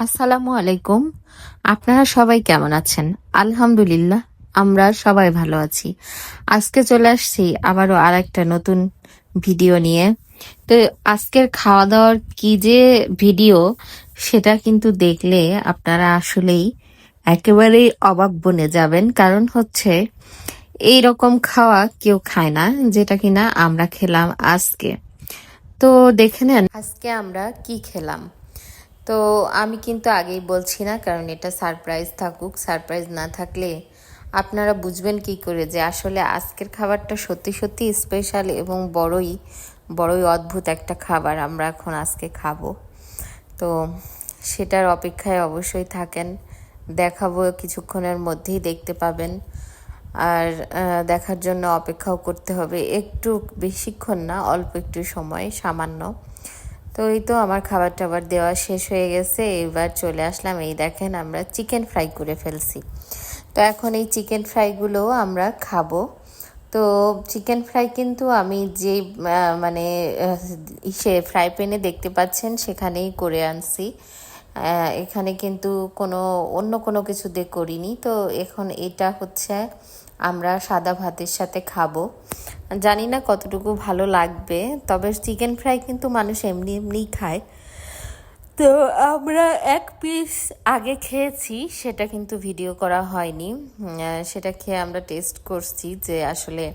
আসসালামু আলাইকুম। আপনারা সবাই কেমন আছেন? আলহামদুলিল্লাহ, আমরা সবাই ভালো আছি। আজকে চলে আসছি আবারও আরেকটা নতুন ভিডিও নিয়ে। তো আজকের খাওয়া দাওয়ার কি যে ভিডিও, সেটা কিন্তু দেখলে আপনারা আসলেই একেবারেই অবাক বনে যাবেন। কারণ হচ্ছে এই রকম খাওয়া কেউ খায় না, যেটা কিনা আমরা খেলাম আজকে। তো দেখে নেন আজকে আমরা কি খেলাম। তো আমি কিন্তু আগেই বলছি না, কারণ এটা সারপ্রাইজ থাকুক। সারপ্রাইজ না থাকলে আপনারা বুঝবেন কি করে যে আসলে আজকের খাবারটা সত্যি সত্যি স্পেশাল এবং বড়ই বড়ই অদ্ভুত একটা খাবার আমরা এখন আজকে খাবো। তো সেটার অপেক্ষায় অবশ্যই থাকেন, দেখাবো কিছুক্ষণের মধ্যেই দেখতে পাবেন। আর দেখার জন্য অপেক্ষাও করতে হবে, একটু বেশিক্ষণ না, অল্প একটু সময়, সামান্য। তো এই তো আমার খাবার টাবার দেওয়া শেষ হয়ে গেছে, এবার চলে আসলাম। এই দেখেন আমরা চিকেন ফ্রাই করে ফেলছি। তো এখন এই চিকেন ফ্রাইগুলো আমরা খাবো। তো চিকেন ফ্রাই কিন্তু আমি যে মানে ইসে ফ্রাই প্যানে দেখতে পাচ্ছেন সেখানেই করে আনছি। এখানে কিন্তু অন্য কোনো কিছু দিয়ে করিনি। তো এখন এটা হচ্ছে আমরা সাদা ভাতের সাথে খাবো। জানি না কতটুকু ভালো লাগবে, তবে চিকেন ফ্রাই কিন্তু মানুষ এমনি এমনিই খায়। তো আমরা এক পিস আগে খেয়েছি, সেটা কিন্তু ভিডিও করা হয়নি। সেটা খেয়ে আমরা টেস্ট করছি যে আসলে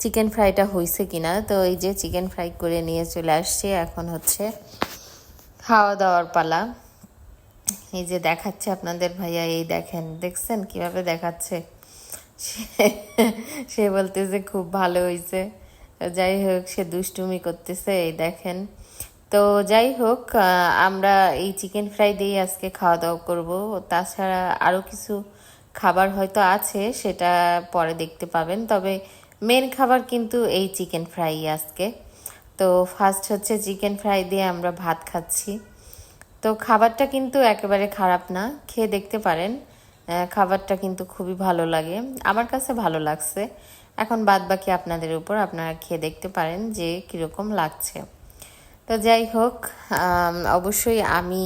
চিকেন ফ্রাইটা হয়েছে কিনা। তো এই যে চিকেন ফ্রাই করে নিয়ে চলে আসছে, এখন হচ্ছে খাওয়া দাওয়ার পালা। এই যে দেখাচ্ছে আপনাদের ভাইয়া, এই দেখেন, দেখছেন কিভাবে দেখাচ্ছে। সে সে বলতেছে খুব ভালো হয়েছে। যাই হোক, সে দুষ্টুমি করতেছে, এই দেখেন। তো যাই হোক, আমরা এই চিকেন ফ্রাই দিয়েই আজকে খাওয়া দাওয়া করবো। তাছাড়া আরও কিছু খাবার হয়তো আছে, সেটা পরে দেখতে পাবেন। তবে মেন খাবার কিন্তু এই চিকেন ফ্রাই আজকে। তো ফার্স্ট হচ্ছে চিকেন ফ্রাই দিয়ে আমরা ভাত খাচ্ছি। তো খাবারটা কিন্তু একেবারে খারাপ না, খেয়ে দেখতে পারেন। খাবারটা কিন্তু খুবই ভালো লাগে, আমার কাছে ভালো লাগছে। এখন বাদ বাকি আপনাদের উপর, আপনারা খেয়ে দেখতে পারেন যে কীরকম লাগছে। তো যাই হোক, অবশ্যই আমি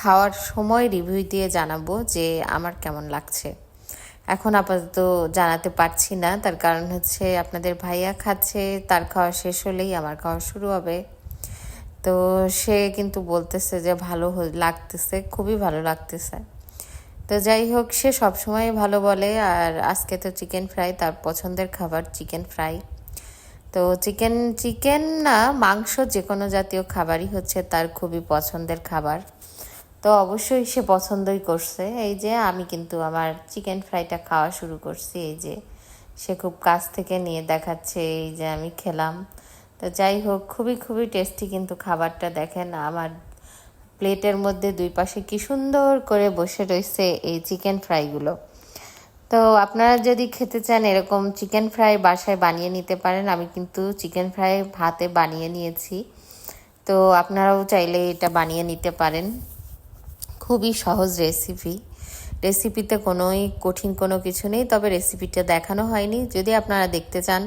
খাওয়ার সময় রিভিউ দিয়ে জানাবো যে আমার কেমন লাগছে। এখন আপাতত জানাতে পারছি না, তার কারণ হচ্ছে আপনাদের ভাইয়া খাচ্ছে, তার খাওয়া শেষ হলেই আমার খাওয়া শুরু হবে। তো সে কিন্তু বলতেছে যে ভালো লাগতেছে, খুবই ভালো লাগতেছে। তো যাই হোক, সে সবসময় ভালো বলে। আর আজকে তো চিকেন ফ্রাই, তার পছন্দের খাবার চিকেন ফ্রাই। তো চিকেন চিকেন না, মাংস যে কোনো জাতীয় খাবারই হচ্ছে তার খুবই পছন্দের খাবার। তো অবশ্যই সে পছন্দই করছে। এই যে আমি কিন্তু আমার চিকেন ফ্রাইটা খাওয়া শুরু করছি। এই যে সে খুব কাছ থেকে নিয়ে দেখাচ্ছে, এই যে আমি খেলাম। তো যাই হোক, খুবই খুবই টেস্টি কিন্তু খাবারটা। দেখেন আমার প্লেটের মধ্যে দুই পাশে কি সুন্দর করে বসে রয়েছে এই চিকেন ফ্রাইগুলো। তো আপনারা যদি খেতে চান এরকম চিকেন ফ্রাই বাসায় বানিয়ে নিতে পারেন। আমি কিন্তু চিকেন ফ্রাই ভাতে বানিয়ে নিয়েছি। তো আপনারাও চাইলে এটা বানিয়ে নিতে পারেন। খুবই সহজ রেসিপিতে কোনোই কঠিন কোনো কিছু নেই। তবে রেসিপিটা দেখানো হয়নি, যদি আপনারা দেখতে চান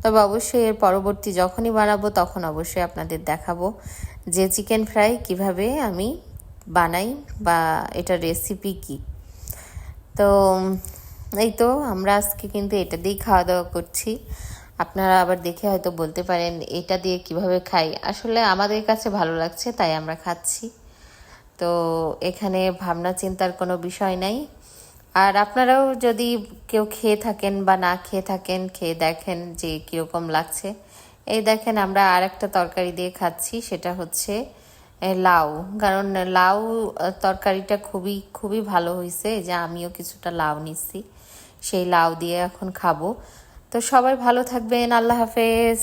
তবে অবশ্যই এর পরবর্তী যখনই বানাবো তখন অবশ্যই আপনাদের দেখাবো যে চিকেন ফ্রাই কিভাবে আমি বানাই বা এটার রেসিপি কি। তো এই তো আমরা আজকে কিন্তু এটা দিয়েই খাওয়া দাওয়া করছি। আপনারা আবার দেখে হয়তো বলতে পারেন এটা দিয়ে কিভাবে খাই। আসলে আমাদের কাছে ভালো লাগছে তাই আমরা খাচ্ছি। তো এখানে ভাবনা চিন্তার কোনো বিষয় নাই। আর আপনারাও যদি কেউ খেয়ে থাকেন বা না খেয়ে থাকেন, খেয়ে দেখেন যে কীরকম লাগছে। এই দেখেন আমরা আর একটা তরকারি দিয়ে খাচ্ছি, সেটা হচ্ছে লাউ। কারণ লাউ তরকারিটা খুবই খুবই ভালো হয়েছে, যে আমিও কিছুটা লাউ নিচ্ছি, সেই লাউ দিয়ে এখন খাবো। তো সবাই ভালো থাকবেন, আল্লাহ হাফেজ।